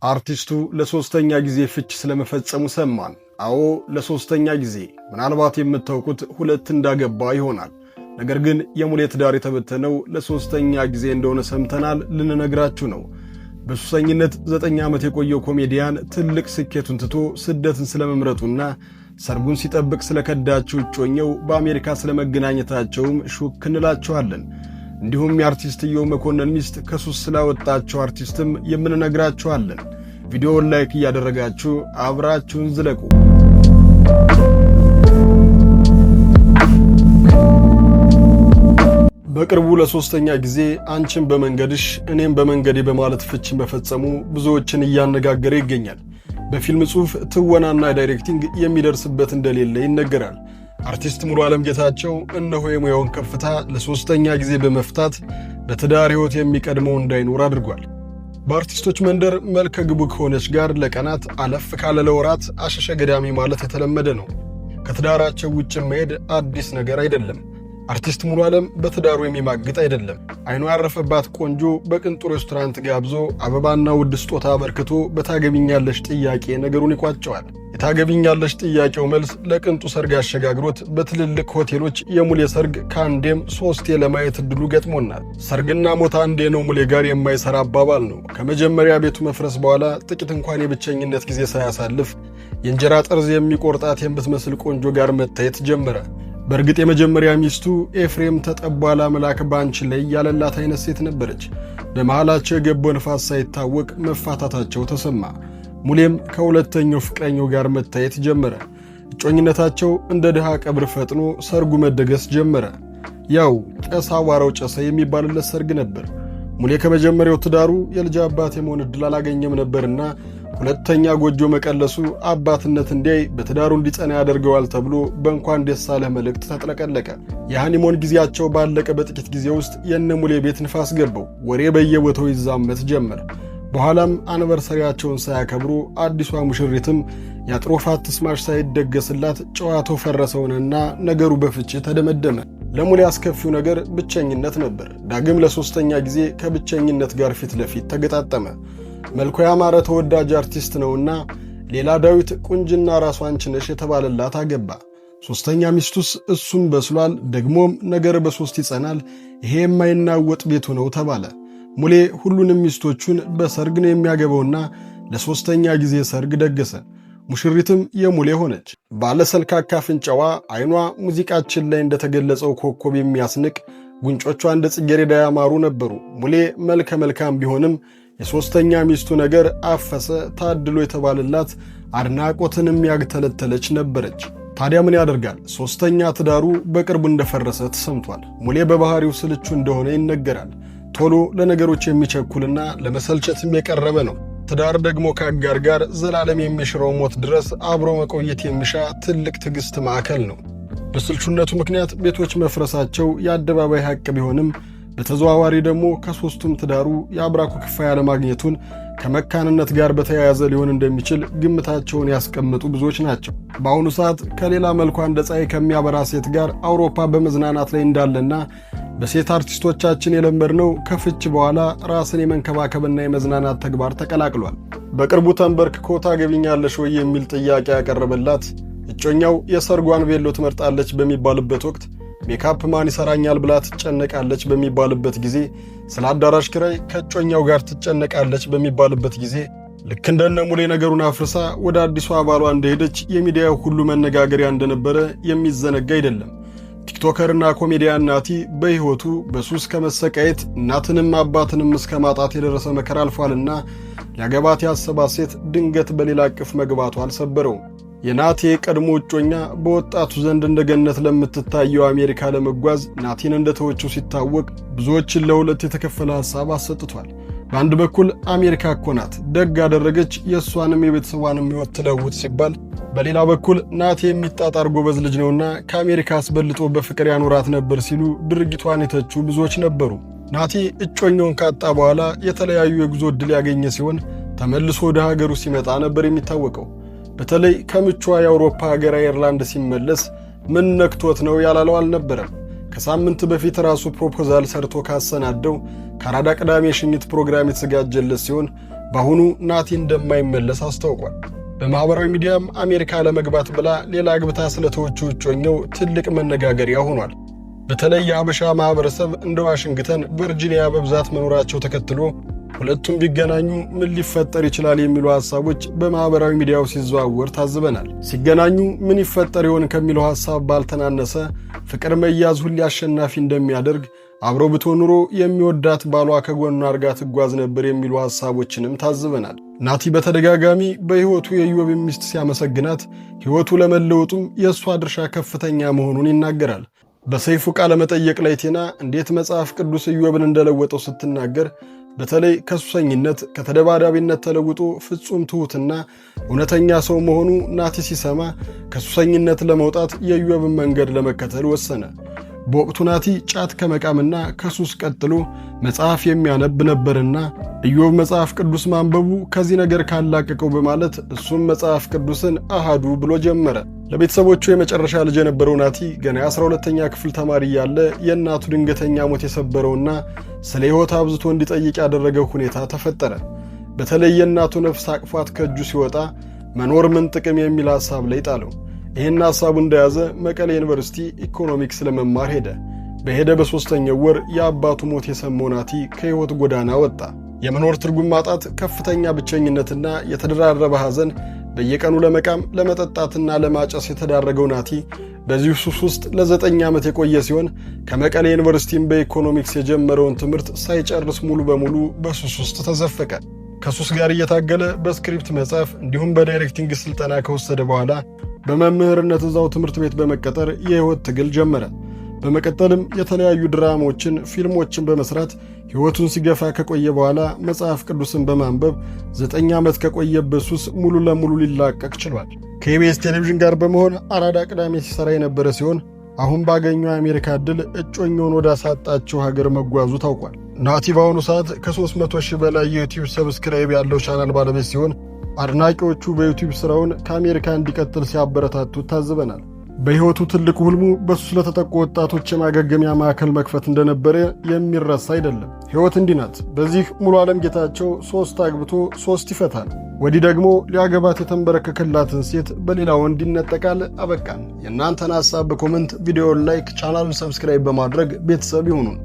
አርቲስቱ ለሶስተኛ ጊዜ ፍች ስለመፈጸሙ ሰማን። አዎ ለሶስተኛ ጊዜ። ምናልባት የምታውቁት ሁለት እንዳገባ ይሆናል። ነገር ግን የሙሌ ትዳር የተበተነው ለሶስተኛ ጊዜ እንደሆነ ሰምተናል። ልንነግራችሁ ነው። በሱሰኝነት 9 ዓመት የቆየው ኮሜዲያን ትልቅ ስኬቱን ትቶ ስደትን ስለመምረጡና ሰርጉን ሲጠብቅ ስለከዳችው እጮኛው በአሜሪካ ስለመገናኘታቸውም ሹክ እንላችኋለን። እንዲሁም የአርቲስትየው መኮንን ሚስት ከሱስ ስላወጣቸው አርቲስትም የምንነግራችኋለን። ቪዲዮውን ላይክ እያደረጋችሁ አብራችሁን ዝለቁ። በቅርቡ ለሶስተኛ ጊዜ አንቺን በመንገድሽ እኔም በመንገዴ በማለት ፍች መፈጸሙ ብዙዎችን እያነጋገረ ይገኛል። በፊልም ጽሑፍ፣ ትወናና ዳይሬክቲንግ የሚደርስበት እንደሌለ ይነገራል። አርቲስት ሙሉዓለም ጌታቸው እነሆ የሙያውን ከፍታ ለሶስተኛ ጊዜ በመፍታት በትዳር ሕይወት የሚቀድመው እንዳይኖር አድርጓል። በአርቲስቶች መንደር መልከ ግቡ ከሆነች ጋር ለቀናት አለፍ ካለ ለወራት አሸሸ ገዳሚ ማለት የተለመደ ነው። ከትዳራቸው ውጭ መሄድ አዲስ ነገር አይደለም። አርቲስት ሙሉዓለም በትዳሩ የሚማግጥ አይደለም። አይኑ ያረፈባት ቆንጆ በቅንጡ ሬስቶራንት ጋብዞ አበባና ውድ ስጦታ አበርክቶ በታገቢኛለሽ ጥያቄ ነገሩን ይቋጨዋል። የታገቢኛለሽ ጥያቄው መልስ ለቅንጡ ሰርግ አሸጋግሮት በትልልቅ ሆቴሎች የሙሌ ሰርግ ከአንዴም 3 ለማየት እድሉ ገጥሞናል። ሰርግና ሞት አንዴ ነው ሙሌ ጋር የማይሰራ አባባል ነው። ከመጀመሪያ ቤቱ መፍረስ በኋላ ጥቂት እንኳን የብቸኝነት ጊዜ ሳያሳልፍ የእንጀራ ጠርዝ የሚቆርጣት የምትመስል ቆንጆ ጋር መታየት ጀመረ። በእርግጥ የመጀመሪያ ሚስቱ ኤፍሬም ተጠቧላ መላክ ባንቺ ላይ ያለላት አይነት ሴት ነበረች። በመሃላቸው የገባው ንፋስ ሳይታወቅ መፋታታቸው ተሰማ። ሙሌም ከሁለተኛው ፍቅረኛው ጋር መታየት ጀመረ። እጮኝነታቸው እንደ ድሃ ቀብር ፈጥኖ ሰርጉ መደገስ ጀመረ። ያው ጨሳ ዋራው ጨሰ የሚባልለት ሰርግ ነበር። ሙሌ ከመጀመሪያው ትዳሩ የልጅ አባት የመሆን ዕድል አላገኘም ነበርና ሁለተኛ ጎጆ መቀለሱ አባትነት እንዲያይ በትዳሩ እንዲጸና ያደርገዋል ተብሎ በእንኳን ደስ አለህ መልእክት ተጥለቀለቀ። የሃኒሞን ጊዜያቸው ባለቀ በጥቂት ጊዜ ውስጥ የነ ሙሌ ቤት ንፋስ ገባው። ወሬ በየቦታው ይዛመት ጀመር። በኋላም አኒቨርሰሪያቸውን ሳያከብሩ አዲሷ ሙሽሪትም ያጥሮፋት ትስማሽ ሳይደገስላት ጨዋታው ፈረሰውንና ነገሩ በፍቺ ተደመደመ። ለሙሌ አስከፊው ነገር ብቸኝነት ነበር። ዳግም ለሶስተኛ ጊዜ ከብቸኝነት ጋር ፊት ለፊት ተገጣጠመ። መልኩ ያማረ ተወዳጅ አርቲስት ነውና ሌላ ዳዊት ቁንጅና ራሷ አንቺ ነሽ የተባለላት አገባ። ሶስተኛ ሚስቱስ እሱም በስሏል፣ ደግሞም ነገር በሶስት ይጸናል፣ ይሄ የማይናወጥ ቤቱ ነው ተባለ። ሙሌ ሁሉንም ሚስቶቹን በሰርግ ነው የሚያገባውና ለሶስተኛ ጊዜ ሰርግ ደገሰ። ሙሽሪትም የሙሌ ሆነች። ባለ ሰልካካ አፍንጫዋ፣ አይኗ ሙዚቃችን ላይ እንደተገለጸው ኮከብ የሚያስንቅ፣ ጉንጮቿ እንደ ጽጌረዳ ያማሩ ነበሩ። ሙሌ መልከ መልካም ቢሆንም የሶስተኛ ሚስቱ ነገር አፈሰ ታድሎ የተባለላት አድናቆትንም ያግተለተለች ነበረች። ታዲያ ምን ያደርጋል፣ ሶስተኛ ትዳሩ በቅርቡ እንደፈረሰ ተሰምቷል። ሙሌ በባህሪው ስልቹ እንደሆነ ይነገራል። ቶሎ ለነገሮች የሚቸኩልና ለመሰልቸትም የቀረበ ነው። ትዳር ደግሞ ከአጋር ጋር ዘላለም የሚሽረው ሞት ድረስ አብሮ መቆየት የሚሻ ትልቅ ትዕግስት ማዕከል ነው። በስልቹነቱ ምክንያት ቤቶች መፍረሳቸው የአደባባይ ሐቅ ቢሆንም በተዘዋዋሪ ደግሞ ከሶስቱም ትዳሩ የአብራኩ ክፋይ አለማግኘቱን ከመካንነት ጋር በተያያዘ ሊሆን እንደሚችል ግምታቸውን ያስቀምጡ ብዙዎች ናቸው። በአሁኑ ሰዓት ከሌላ መልኳ እንደ ፀሐይ ከሚያበራ ሴት ጋር አውሮፓ በመዝናናት ላይ እንዳለና በሴት አርቲስቶቻችን የለመድነው ከፍች በኋላ ራስን የመንከባከብና የመዝናናት ተግባር ተቀላቅሏል። በቅርቡ ተንበርክኮ ታገቢኛለሽ ወይ የሚል ጥያቄ ያቀረበላት እጮኛው የሰርጓን ቬሎ ትመርጣለች በሚባልበት ወቅት ሜካፕ ማን ይሰራኛል ብላ ትጨነቃለች በሚባልበት ጊዜ፣ ስለ አዳራሽ ኪራይ ከእጮኛው ጋር ትጨነቃለች በሚባልበት ጊዜ ልክ እንደነ ሙሌ ነገሩን አፍርሳ ወደ አዲሷ አባሏ እንደሄደች የሚዲያው ሁሉ መነጋገሪያ እንደነበረ የሚዘነጋ አይደለም። ቲክቶከርና ኮሜዲያን ናቲ በሕይወቱ በሱስ ከመሰቃየት እናትንም አባትንም እስከ ማጣት የደረሰ መከራ አልፏልና ሊያገባት ያሰባት ሴት ድንገት በሌላ እቅፍ መግባቱ አልሰበረውም። የናቲ ቀድሞ እጮኛ በወጣቱ ዘንድ እንደ ገነት ለምትታየው አሜሪካ ለመጓዝ ናቲን እንደተወችው ሲታወቅ ብዙዎችን ለሁለት የተከፈለ ሐሳብ አሰጥቷል። በአንድ በኩል አሜሪካ እኮ ናት፣ ደግ አደረገች፣ የእሷንም የቤተሰቧንም ሕይወት ትለውጥ ሲባል፣ በሌላ በኩል ናቲ የሚጣጣር ጎበዝ ልጅ ነውና ከአሜሪካ አስበልጦ በፍቅር ያኖራት ነበር ሲሉ ድርጊቷን የተቹ ብዙዎች ነበሩ። ናቲ እጮኛውን ካጣ በኋላ የተለያዩ የጉዞ ዕድል ያገኘ ሲሆን ተመልሶ ወደ ሀገሩ ሲመጣ ነበር የሚታወቀው። በተለይ ከምቿ የአውሮፓ ሀገር አየርላንድ ሲመለስ ምን ነክቶት ነው ያላለው አልነበረም። ከሳምንት በፊት ራሱ ፕሮፖዛል ሰርቶ ካሰናደው ከአራዳ ቅዳሜ ሽኝት ፕሮግራም የተዘጋጀለት ሲሆን በአሁኑ ናቲ እንደማይመለስ አስታውቋል። በማህበራዊ ሚዲያም አሜሪካ ለመግባት ብላ ሌላ አግብታ ስለተወችው እጮኛው ትልቅ መነጋገሪያ ሆኗል። በተለይ የሀበሻ ማህበረሰብ እንደ ዋሽንግተን፣ ቨርጂኒያ በብዛት መኖራቸው ተከትሎ ሁለቱም ቢገናኙ ምን ሊፈጠር ይችላል የሚሉ ሐሳቦች በማህበራዊ ሚዲያው ሲዘዋወር ታዝበናል። ሲገናኙ ምን ይፈጠር ይሆን ከሚለው ሐሳብ ባልተናነሰ ፍቅር መያዝ ሁሌ አሸናፊ እንደሚያደርግ፣ አብሮ ብትሆን ኑሮ የሚወዳት ባሏ ከጎኗ አርጋ ትጓዝ ነበር የሚሉ ሐሳቦችንም ታዝበናል። ናቲ በተደጋጋሚ በሕይወቱ የኢዮብ ሚስት ሲያመሰግናት ሕይወቱ ለመለወጡም የእሷ ድርሻ ከፍተኛ መሆኑን ይናገራል። በሰይፉ ቃለ መጠየቅ ላይ ቴና እንዴት መጽሐፍ ቅዱስ ኢዮብን እንደለወጠው ስትናገር በተለይ ከሱሰኝነት ከተደባዳቢነት ተለውጦ ፍጹም ትሑትና እውነተኛ ሰው መሆኑ ናቲ ሲሰማ ከሱሰኝነት ለመውጣት የኢዮብን መንገድ ለመከተል ወሰነ። በወቅቱ ናቲ ጫት ከመቃምና ከሱስ ቀጥሎ መጽሐፍ የሚያነብ ነበርና ኢዮብ መጽሐፍ ቅዱስ ማንበቡ ከዚህ ነገር ካላቀቀው በማለት እሱም መጽሐፍ ቅዱስን አሃዱ ብሎ ጀመረ። ለቤተሰቦቹ የመጨረሻ ልጅ የነበረው ናቲ ገና የ12ኛ ክፍል ተማሪ ያለ የእናቱ ድንገተኛ ሞት የሰበረውና ስለ ሕይወት አብዝቶ እንዲጠይቅ ያደረገው ሁኔታ ተፈጠረ። በተለይ የእናቱ ነፍስ አቅፏት ከእጁ ሲወጣ መኖር ምን ጥቅም የሚል ሐሳብ ላይ ጣለው። ይህን ሐሳቡ እንደያዘ መቀሌ ዩኒቨርሲቲ ኢኮኖሚክስ ለመማር ሄደ። በሄደ በሦስተኛው ወር የአባቱ ሞት የሰማው ናቲ ከሕይወት ጎዳና ወጣ። የመኖር ትርጉም ማጣት፣ ከፍተኛ ብቸኝነትና የተደራረበ ሐዘን በየቀኑ ለመቃም ለመጠጣትና ለማጨስ የተዳረገው ናቲ በዚሁ ሱስ ውስጥ ለ9 ዓመት የቆየ ሲሆን ከመቀሌ ዩኒቨርሲቲም በኢኮኖሚክስ የጀመረውን ትምህርት ሳይጨርስ ሙሉ በሙሉ በሱስ ውስጥ ተዘፈቀ። ከሱስ ጋር እየታገለ በስክሪፕት መጻፍ እንዲሁም በዳይሬክቲንግ ስልጠና ከወሰደ በኋላ በመምህርነት እዛው ትምህርት ቤት በመቀጠር የሕይወት ትግል ጀመረ። በመቀጠልም የተለያዩ ድራማዎችን፣ ፊልሞችን በመስራት ሕይወቱን ሲገፋ ከቆየ በኋላ መጽሐፍ ቅዱስን በማንበብ 9 ዓመት ከቆየበት ሱስ ሙሉ ለሙሉ ሊላቀቅ ችሏል። ከኢቢኤስ ቴሌቪዥን ጋር በመሆን አራዳ ቅዳሜ ሲሰራ የነበረ ሲሆን አሁን ባገኘው የአሜሪካ ዕድል እጮኛውን ወደ አሳጣቸው ሀገር መጓዙ ታውቋል። ናቲ በአሁኑ ሰዓት ከ300,000 በላይ የዩቲዩብ ሰብስክራይብ ያለው ቻናል ባለቤት ሲሆን አድናቂዎቹ በዩቲዩብ ስራውን ከአሜሪካ እንዲቀጥል ሲያበረታቱት ታዝበናል። በሕይወቱ ትልቁ ህልሙ በሱስ ለተጠቁ ወጣቶች የማገገሚያ ማዕከል መክፈት እንደነበረ የሚረሳ አይደለም። ሕይወት እንዲህ ናት። በዚህ ሙሉ ዓለም ጌታቸው 3 አግብቶ 3 ይፈታል። ወዲህ ደግሞ ሊያገባት የተንበረከከላትን ሴት በሌላ ወንድ ይነጠቃል። አበቃን። የእናንተን ሐሳብ በኮመንት ቪዲዮውን ላይክ፣ ቻናሉን ሰብስክራይብ በማድረግ ቤተሰብ ይሁኑን።